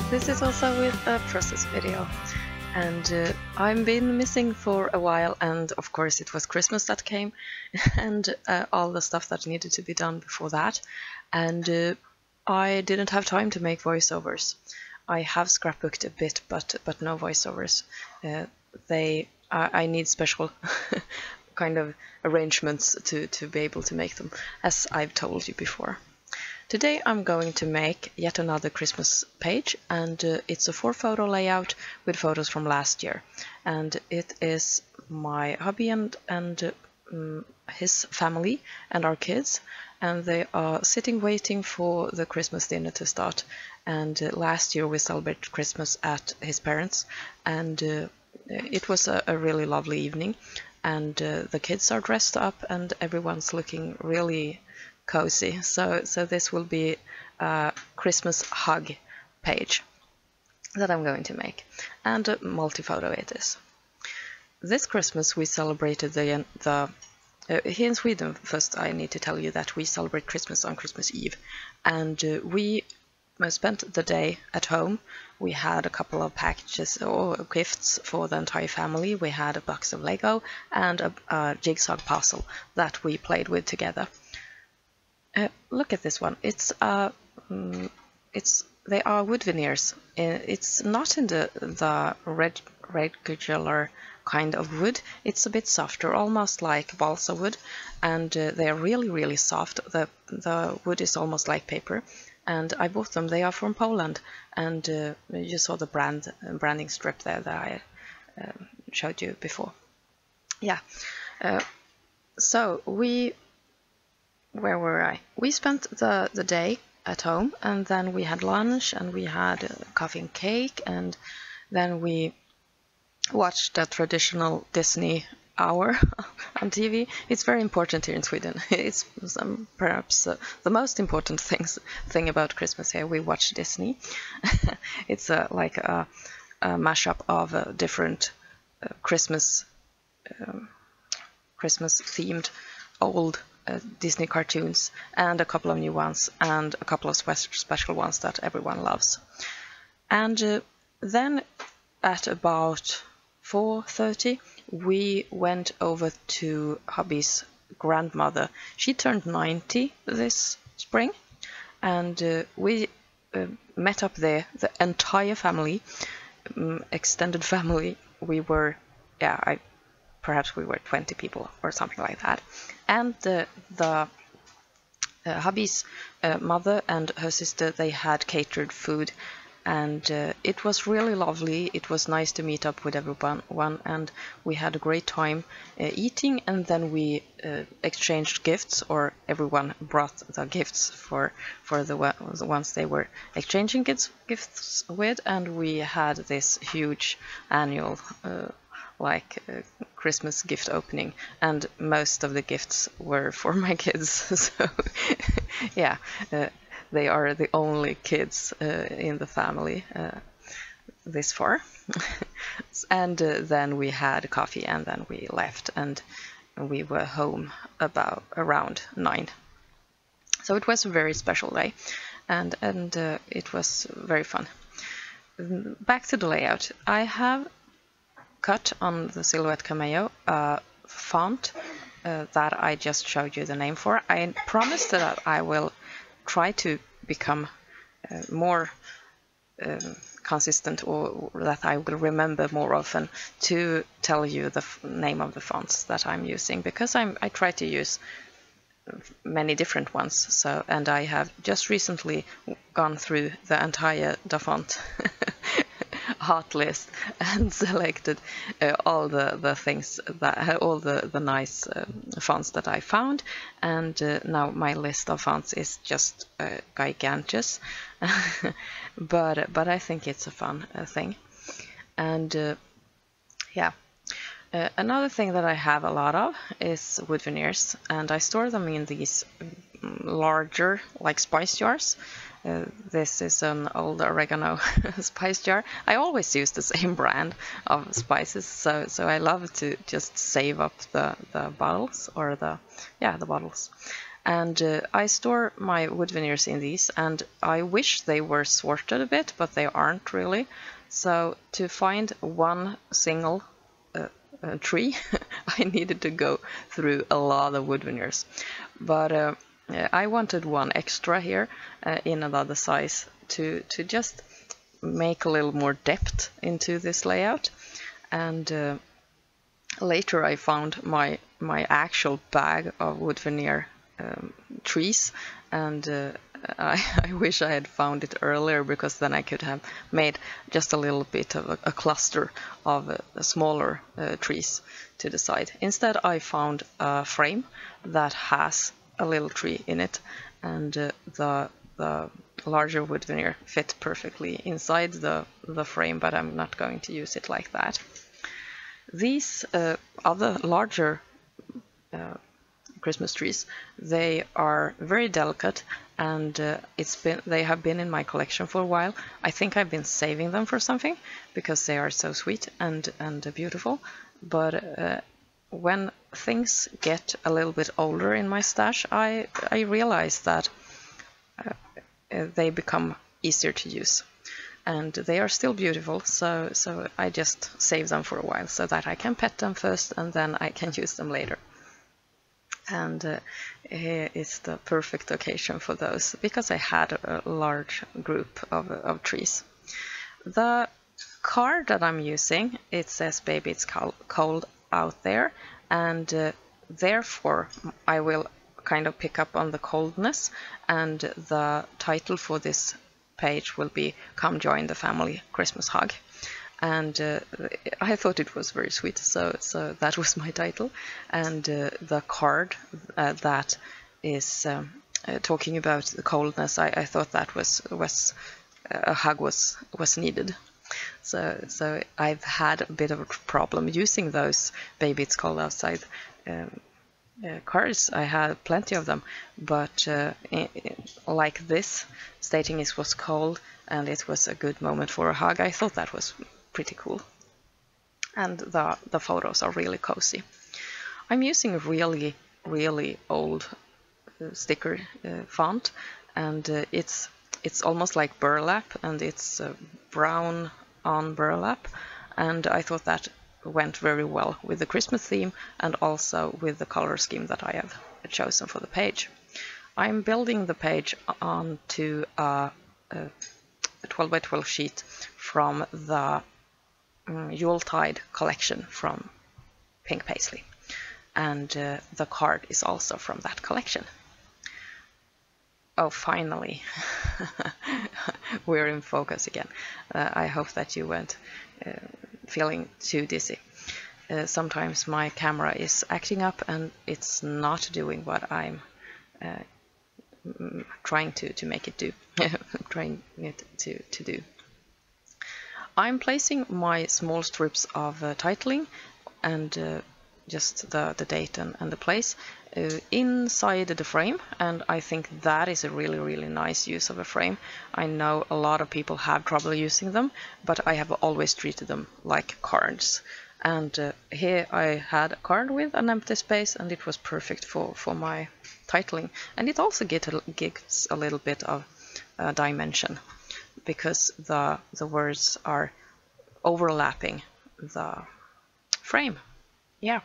This is also with a process video, and I've been missing for a while, and of course it was Christmas that came and all the stuff that needed to be done before that, and I didn't have time to make voiceovers. I have scrapbooked a bit, but no voiceovers. I need special kind of arrangements to be able to make them, as I've told you before. Today I'm going to make yet another Christmas page, and it's a 4-photo layout with photos from last year. And it is my hubby and his family and our kids, and they are sitting waiting for the Christmas dinner to start. And last year we celebrated Christmas at his parents', and it was a really lovely evening. And the kids are dressed up and everyone's looking really cozy, so this will be a Christmas hug page that I'm going to make, and a multi-photo it is. This Christmas we celebrated here in Sweden. First I need to tell you that we celebrate Christmas on Christmas Eve, and we spent the day at home. We had a couple of packages or gifts for the entire family. We had a box of Lego and a jigsaw puzzle that we played with together. Look at this one. They are wood veneers. It's not in the regular kind of wood. It's a bit softer, almost like balsa wood, and they are really soft. The wood is almost like paper, and I bought them. They are from Poland, and you saw the branding strip there that I showed you before. Yeah. So where were I? We spent the day at home, and then we had lunch, and we had coffee and cake, and then we watched a traditional Disney hour on TV. It's very important here in Sweden. It's perhaps the most important thing about Christmas here. We watch Disney. It's like a mashup of different Christmas themed old Disney cartoons, and a couple of new ones, and a couple of special ones that everyone loves. And then at about 4:30 we went over to hubby's grandmother. She turned 90 this spring, and we met up there, the entire family, extended family. We were, perhaps we were 20 people or something like that. And the hubby's mother and her sister, they had catered food, and it was really lovely. It was nice to meet up with everyone, and we had a great time eating, and then we exchanged gifts, or everyone brought the gifts for the ones they were exchanging gifts with, and we had this huge annual Christmas gift opening, and most of the gifts were for my kids. So yeah, they are the only kids in the family this far. And then we had coffee, and then we left, and we were home around 9. So it was a very special day, and it was very fun. Back to the layout. I have cut on the Silhouette Cameo font that I just showed you the name for. I promised that I will try to become more consistent, or that I will remember more often to tell you the name of the fonts that I'm using, because I try to use many different ones. So, and I have just recently gone through the entire font hot list and selected all the things that all the nice fonts that I found, and now my list of fonts is just gigantic. but I think it's a fun thing. And another thing that I have a lot of is wood veneers, and I store them in these larger, like, spice jars. This is an old oregano spice jar. I always use the same brand of spices, so I love to just save up the bottles, or the bottles. And I store my wood veneers in these, and I wish they were sorted a bit, but they aren't really. So to find one single tree, I needed to go through a lot of wood veneers. But I wanted one extra here in another size to just make a little more depth into this layout. And later I found my actual bag of wood veneer trees, and I wish I had found it earlier, because then I could have made just a little bit of a cluster of smaller trees to the side. Instead, I found a frame that has a little tree in it, and the larger wood veneer fit perfectly inside the frame, but I'm not going to use it like that. These other larger Christmas trees, they are very delicate, and they have been in my collection for a while. I think I've been saving them for something, because they are so sweet and beautiful. But when things get a little bit older in my stash, I realize that they become easier to use, and they are still beautiful. So I just save them for a while, so that I can pet them first, and then I can use them later. And here is the perfect occasion for those, because I had a large group of trees. The card that I'm using, it says "Baby, it's cold out there," and therefore I will kind of pick up on the coldness, and the title for this page will be "Come Join the Family Christmas Hug." And I thought it was very sweet, so that was my title. And the card that is talking about the coldness, I thought that was a hug was needed. So I've had a bit of a problem using those "Baby, it's cold outside" cards. I had plenty of them, but like this, stating it was cold and it was a good moment for a hug, I thought that was pretty cool. And the photos are really cozy. I'm using a really old sticker font, and it's almost like burlap, and it's brown on burlap, and I thought that went very well with the Christmas theme, and also with the color scheme that I have chosen for the page. I'm building the page onto a 12 by 12 sheet from the Yuletide collection from Pink Paisley, and the card is also from that collection. Oh, finally, we're in focus again. I hope that you weren't feeling too dizzy. Sometimes my camera is acting up and it's not doing what I'm trying to make it do. Trying it to do. I'm placing my small strips of titling and just the date and the place inside the frame, and I think that is a really nice use of a frame. I know a lot of people have trouble using them, but I have always treated them like cards. And here I had a card with an empty space, and it was perfect for my titling. And it also gives a little bit of dimension, because the words are overlapping the frame. Yeah,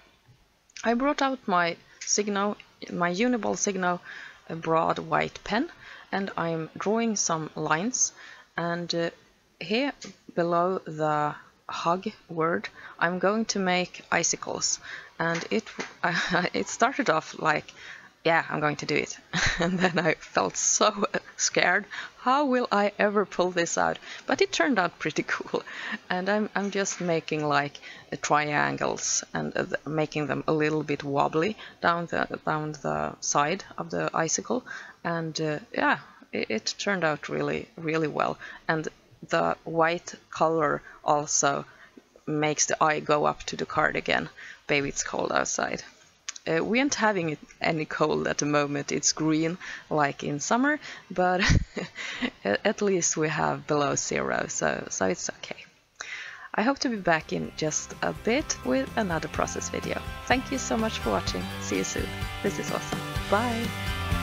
I brought out my Uniball Signo broad white pen, and I'm drawing some lines. And here below the hug word, I'm going to make icicles. And it started off like, yeah, I'm going to do it. And then I felt so scared. How will I ever pull this out? But it turned out pretty cool. And I'm just making like triangles and making them a little bit wobbly down the side of the icicle. And yeah, it turned out really well. And the white color also makes the eye go up to the card again. Baby, it's cold outside. We aren't having any cold at the moment. It's green like in summer, but at least we have below 0, so it's okay. I hope to be back in just a bit with another process video. Thank you so much for watching. See you soon. This is awesome. Bye!